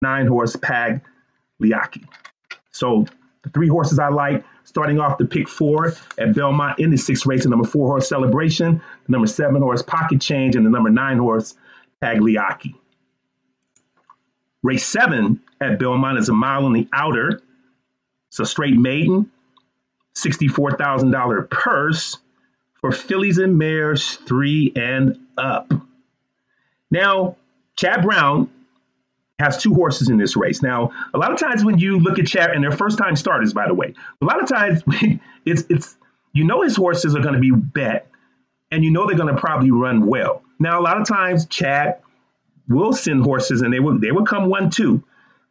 9-horse Pagliacci. So the 3 horses I like, starting off the pick 4 at Belmont in the 6th race, the number 4-horse Celebration, the number 7-horse Pocket Change, and the number 9-horse Pagliacci. Race 7 at Belmont is a mile on the outer. It's a straight maiden, $64,000 purse for fillies and mares 3 and up. Now, Chad Brown has 2 horses in this race. Now, a lot of times when you look at Chad, and they're first-time starters, by the way, a lot of times it's you know his horses are going to be bet, and you know they're going to probably run well. Now, a lot of times Chad will send horses, and they will come 1-2.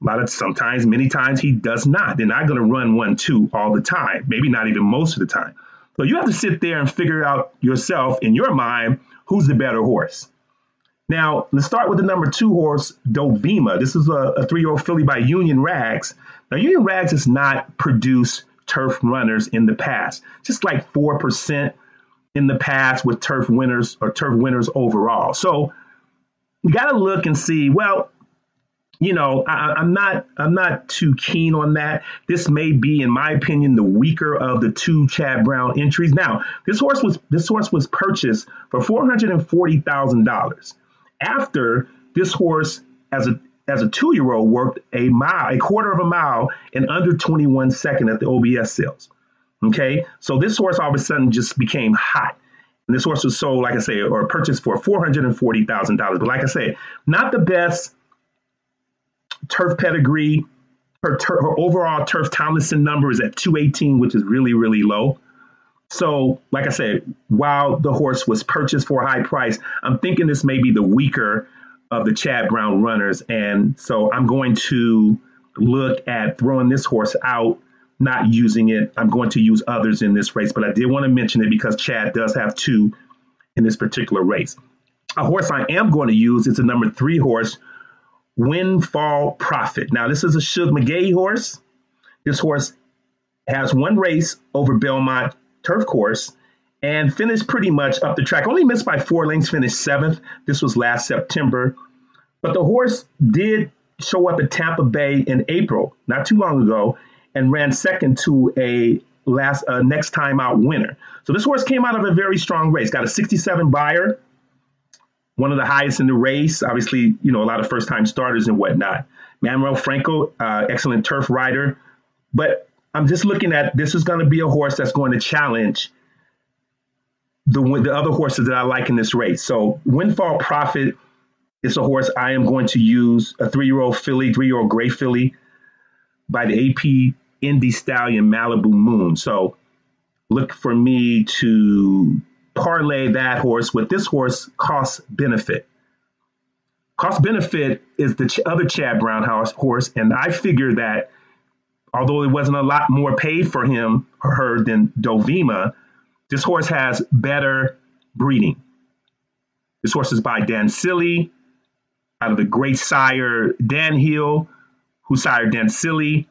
Many times he does not. They're not going to run 1-2 all the time, maybe not even most of the time. So you have to sit there and figure out yourself in your mind who's the better horse. Now, let's start with the number 2 horse, Dovima. This is a 3-year-old filly by Union Rags. Now, Union Rags has not produced turf runners in the past, just like 4% in the past with turf winners or turf winners overall. So you got to look and see, well, you know, I'm not too keen on that. This may be, in my opinion, the weaker of the 2 Chad Brown entries. Now, this horse was purchased for $440,000. After this horse, as a 2-year-old, worked a quarter of a mile in under 21 seconds at the OBS sales. Okay, so this horse all of a sudden just became hot. And this horse was sold, like I say, or purchased for $440,000. But like I say, not the best turf pedigree. Her overall turf Tomlinson number is at 218, which is really, really low. So, like I said, while the horse was purchased for a high price, I'm thinking this may be the weaker of the Chad Brown runners. And so I'm going to look at throwing this horse out, not using it. I'm going to use others in this race, but I did want to mention it because Chad does have 2 in this particular race. A horse I am going to use is the number 3 horse, Windfall Profit. Now, this is a Shug McGahee horse. This horse has 1 race over Belmont turf course and finished pretty much up the track. Only missed by 4 lengths, finished 7th. This was last September. But the horse did show up at Tampa Bay in April, not too long ago, and ran second to a next time out winner. So this horse came out of a very strong race, got a 67 buyer, one of the highest in the race. Obviously, you know, a lot of first-time starters and whatnot. Manuel Franco, excellent turf rider. But I'm just looking at, this is going to be a horse that's going to challenge the other horses that I like in this race. So Windfall Profit is a horse I am going to use, a 3-year-old filly, 3-year-old gray filly by the AP Indy Stallion Malibu Moon. So look for me to parlay that horse with this horse, Cost Benefit. Cost Benefit is the other Chad Brown horse, and I figure that although it wasn't a lot more paid for him or her than Dovima, this horse has better breeding. This horse is by Dan Silly, out of the great sire Dan Hill, who sired Dan Silly.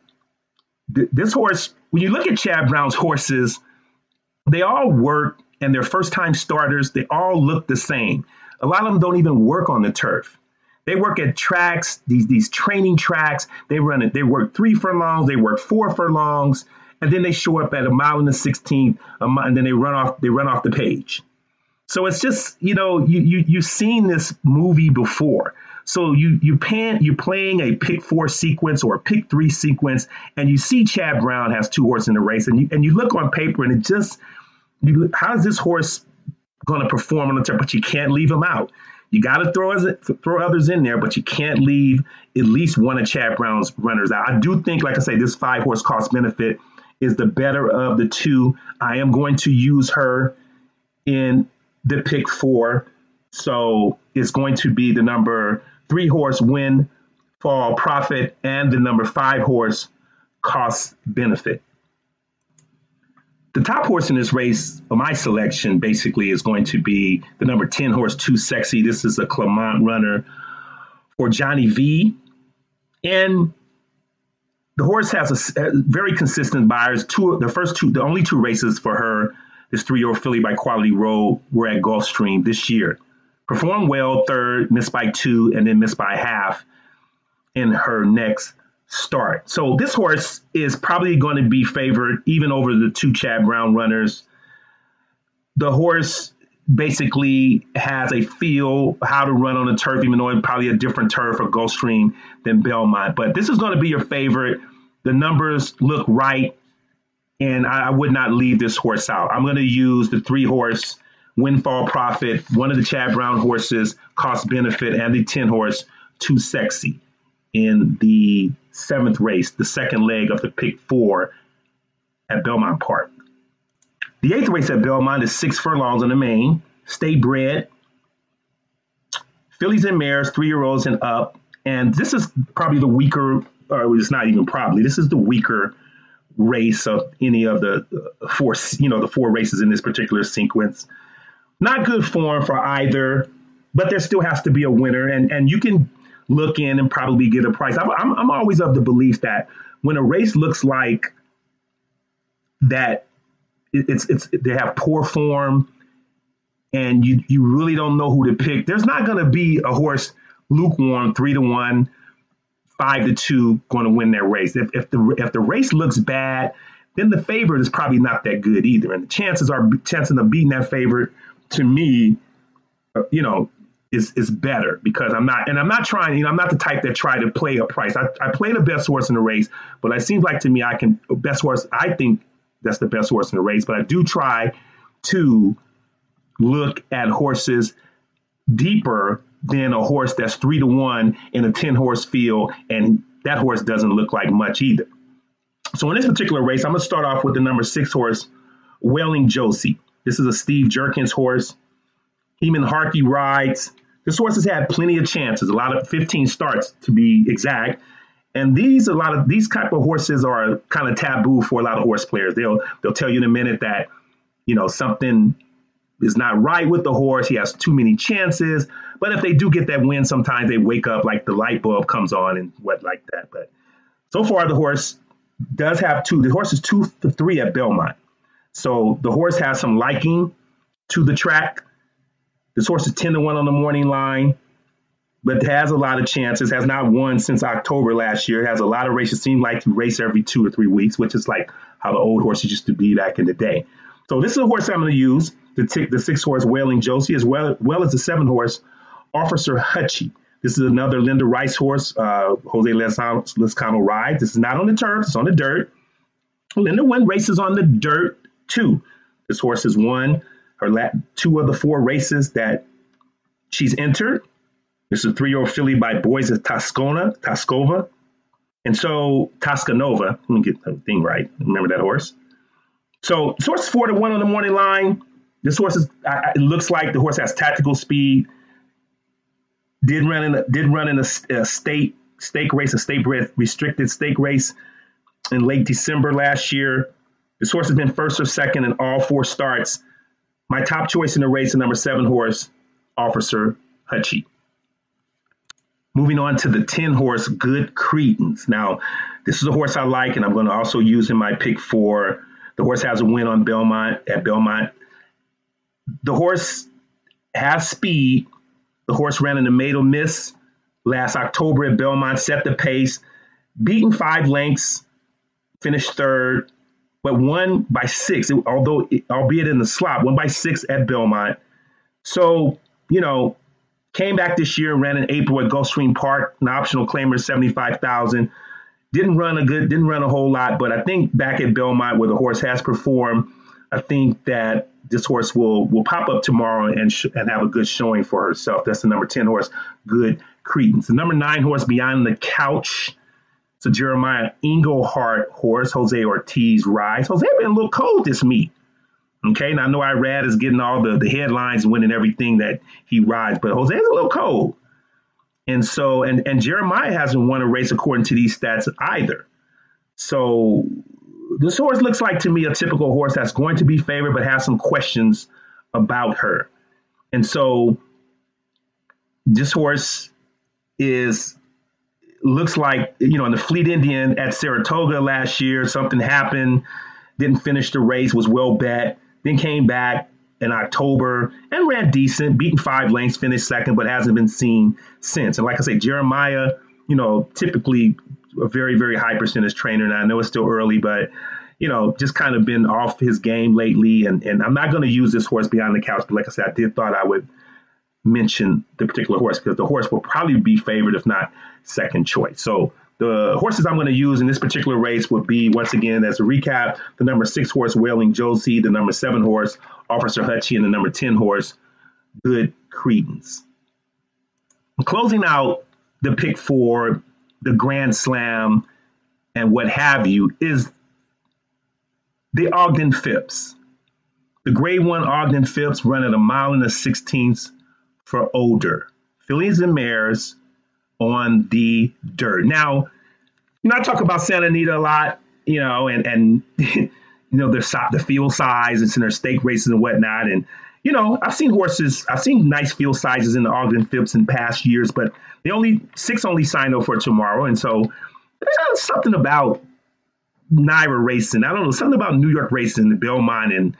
This horse, when you look at Chad Brown's horses, they all work, and they're first-time starters. They all look the same. A lot of them don't even work on the turf. They work at tracks, these training tracks. They work 3 furlongs, they work 4 furlongs, and then they show up at a mile and the 16th, and then they run off the page. So it's just, you know, you've seen this movie before. So you're playing a pick 4 sequence or a pick 3 sequence, and you see Chad Brown has 2 horses in the race, and you look on paper, and it just, how is this horse going to perform on the turf? But you can't leave him out. You got to throw others in there, but you can't leave at least one of Chad Brown's runners out. I do think, like I say, this 5-horse Cost Benefit is the better of the 2. I am going to use her in the pick 4. So it's going to be the number 3-horse Windfall Profit and the number 5-horse Cost Benefit. The top horse in this race, my selection basically is going to be the number 10-horse Too Sexy. This is a Clermont runner for Johnny V. And the horse has a very consistent buyers. The only 2 races for her, this 3-year-old filly by Quality Road, were at Gulfstream this year. Performed well, 3rd, missed by 2, and then missed by half. in her next start. So this horse is probably going to be favored even over the two Chad Brown runners. The horse basically has a feel how to run on a turf, even though it's probably a different turf or Gulfstream than Belmont. But this is going to be your favorite. The numbers look right, and I would not leave this horse out. I'm going to use the 3-horse Windfall Profit, one of the Chad Brown horses, Cost Benefit, and the 10-horse Too Sexy in the 7th race, the second leg of the pick 4 at Belmont Park. The 8th race at Belmont is 6 furlongs on the main, state bred, fillies and mares, 3-year-olds and up. And this is probably the weaker, or it's not even probably, this is the weaker race of any of the the 4 races in this particular sequence. Not good form for either, but there still has to be a winner. And you can look in and probably get a price. I'm always of the belief that when a race looks like that, they have poor form and you really don't know who to pick. There's not going to be a horse lukewarm 3-1, 5-2 going to win that race. If the race looks bad, then the favorite is probably not that good either. And the chances of beating that favorite, to me, is better because I'm not the type that try to play a price. I play the best horse in the race, but it seems like to me I think that's the best horse in the race, but I do try to look at horses deeper than a horse that's 3-1 in a 10-horse field, and that horse doesn't look like much either. So in this particular race, I'm going to start off with the number 6 horse, Wailing Josie. This is a Steve Jerkins horse. Heman Harkey rides. This horse has had plenty of chances, a lot of 15 starts to be exact. And these type of horses are kind of taboo for a lot of horse players. They'll tell you in a minute that, something is not right with the horse. He has too many chances. But if they do get that win, sometimes they wake up like the light bulb comes on and what like that. But so far, the horse does have the horse is 2-3 at Belmont. So the horse has some liking to the track. This horse is 10-1 on the morning line, but has a lot of chances, has not won since October last year, has a lot of races, seem like to race every 2 or 3 weeks, which is like how the old horses used to be back in the day. So this is a horse I'm going to use, the 6-horse Wailing Josie, as well as the 7-horse Officer Hutchie. This is another Linda Rice horse, Jose Lezcano rides. This is not on the turf, it's on the dirt. Linda won races on the dirt too. This horse has won her 2 of the 4 races that she's entered. This is a 3-year-old filly by Boys of Tascova. And so Tascanova, let me get the thing right. Remember that horse. So this horse is 4-1 on the morning line. This horse it looks like the horse has tactical speed. Did run in a stake race, a state bred restricted stake race in late December last year. This horse has been first or second in all 4 starts. My top choice in the race is number 7 horse, Officer Hutchie. Moving on to the 10-horse Good Credence. Now, this is a horse I like, and I'm going to also use in my pick 4. The horse has a win on Belmont. The horse has speed. The horse ran in the Maid Miss last October at Belmont, set the pace, beaten 5 lengths, finished 3rd, but won by 6, albeit in the slop, won by 6 at Belmont. So, came back this year, ran in April at Gulfstream Park, an optional claimer, $75,000. Didn't run a whole lot, but I think back at Belmont where the horse has performed, I think that this horse will pop up tomorrow and have a good showing for herself. That's the number 10 horse, Good Credence. The number 9 horse, Beyond the Couch. It's a Jeremiah Englehart horse, Jose Ortiz rides. Jose been a little cold this meet. Okay, and I know Irad is getting all the headlines, winning everything that he rides, but Jose's a little cold. And so, and Jeremiah hasn't won a race according to these stats either. So this horse looks like to me a typical horse that's going to be favored, but has some questions about her. And so this horse looks like, in the Fleet Indian at Saratoga last year, something happened, didn't finish the race, was well bet, then came back in October and ran decent, beaten 5 lengths, finished 2nd, but hasn't been seen since. And like I say, Jeremiah typically a very, very high percentage trainer. And I know it's still early, but, just kind of been off his game lately. And I'm not going to use this horse beyond the couch. But like I said, thought I would mention the particular horse because the horse will probably be favored, if not second choice. So the horses I'm going to use in this particular race would be, once again, as a recap, the number 6 horse, Wailing Josie, the number 7 horse, Officer Hutchie, and the number 10 horse, Good Credence. Closing out the pick for the Grand Slam and what have you is the Ogden Phipps. The Grade 1 Ogden Phipps run at 1 16 miles for older. Fillies and mares on the dirt. Now, I talk about Santa Anita a lot, and the field sizes and their stake races and whatnot. And, I've seen nice field sizes in the Ogden Phipps in past years, but six only signed up for tomorrow. And so there's something about NYRA racing. I don't know, something about New York racing, the Belmont and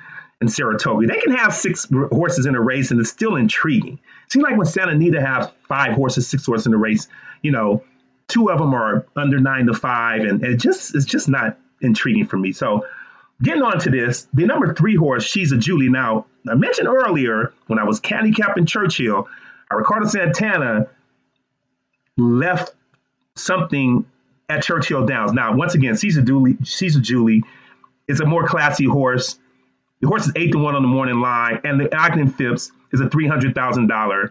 Saratoga. They can have 6 horses in a race and it's still intriguing. It seems like when Santa Anita has 5 horses, 6 horses in the race, 2 of them are under 9 to 5, and it's just not intriguing for me. So getting on to this, the number 3 horse, She's a Julie. Now, I mentioned earlier when I was handicapping Churchill, Ricardo Santana left something at Churchill Downs. Now, once again, She's a Julie is a more classy horse. The horse is 8-1 on the morning line, and the Ogden Phipps is a $300,000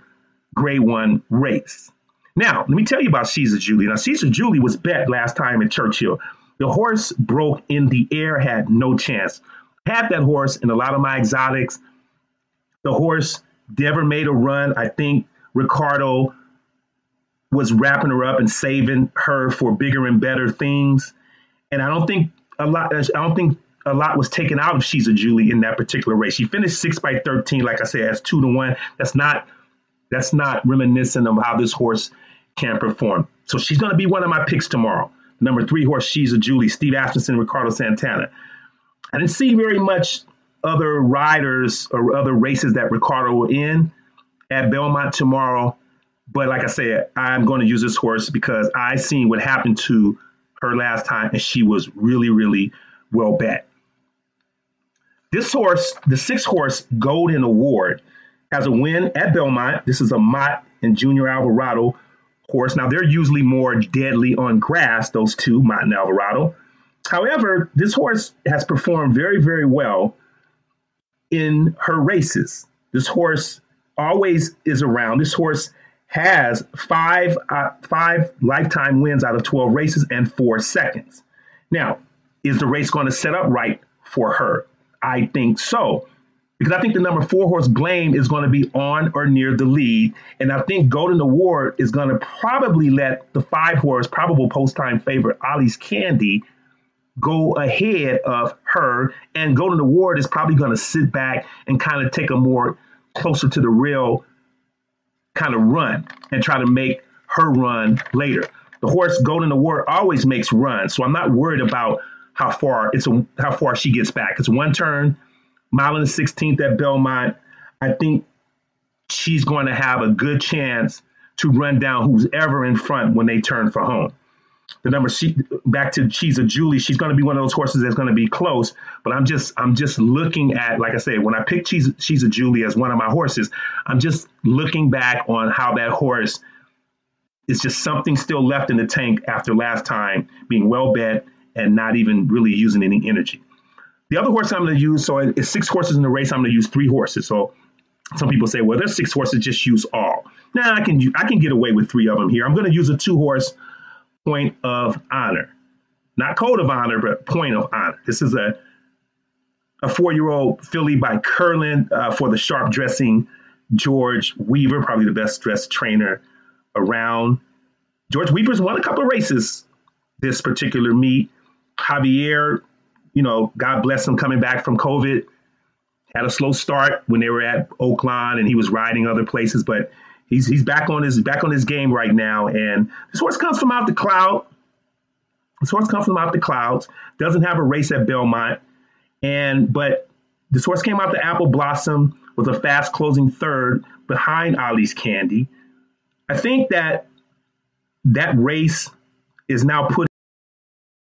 Grade 1 race. Now, let me tell you about She's a Julie. Now, She's a Julie was bet last time at Churchill. The horse broke in the air, had no chance. Had that horse in a lot of my exotics. The horse never made a run. I think Ricardo was wrapping her up and saving her for bigger and better things. And I don't think a lot was taken out of She's a Julie in that particular race. She finished 6 by 13, like I said, as 2-1. That's not reminiscent of how this horse can perform. So she's going to be one of my picks tomorrow. Number 3 horse, She's a Julie, Steve Asmussen, Ricardo Santana. I didn't see very much other riders or other races that Ricardo were in at Belmont tomorrow. But like I said, I'm going to use this horse because I seen what happened to her last time, and she was really, really well bet. This horse, the 6 horse Golden Award, has a win at Belmont. This is a Mott and Junior Alvarado horse. Now, they're usually more deadly on grass, those two, Mott and Alvarado. However, this horse has performed very, very well in her races. This horse always is around. This horse has five lifetime wins out of 12 races and 4 seconds. Now, is the race going to set up right for her? I think so. Because I think the number 4 horse, Blame, is going to be on or near the lead. And I think Golden Award is going to probably let the 5 horse, probable post-time favorite, Ollie's Candy, go ahead of her. And Golden Award is probably going to sit back and kind of take a more closer to the rail kind of run and try to make her run later. The horse Golden Award always makes runs, so I'm not worried about how far she gets back. It's 1 turn, 1 16 at Belmont. I think she's going to have a good chance to run down who's ever in front when they turn for home. The number back to She's a Julie. She's going to be one of those horses that's going to be close. But I'm just looking at, like I said, when I picked She's a Julie as one of my horses, I'm just looking back on how that horse is just something still left in the tank after last time being well bet and not even really using any energy. The other horse I'm going to use, so it's 6 horses in the race. I'm going to use 3 horses. So some people say, well, there's 6 horses, just use all. Now I can get away with 3 of them here. I'm going to use a 2 horse Point of Honor, not Code of Honor, but Point of Honor. This is a 4-year-old filly by Curlin for the sharp dressing George Weaver, probably the best dressed trainer around. George Weaver's won a couple of races this particular meet. Javier, God bless him, coming back from COVID, had a slow start when they were at Oakland and he was riding other places, but he's back on his game right now. And this horse comes from out the cloud. Doesn't have a race at Belmont. But this horse came out the Apple Blossom with a fast closing 3rd behind Ollie's Candy. I think that that race is now put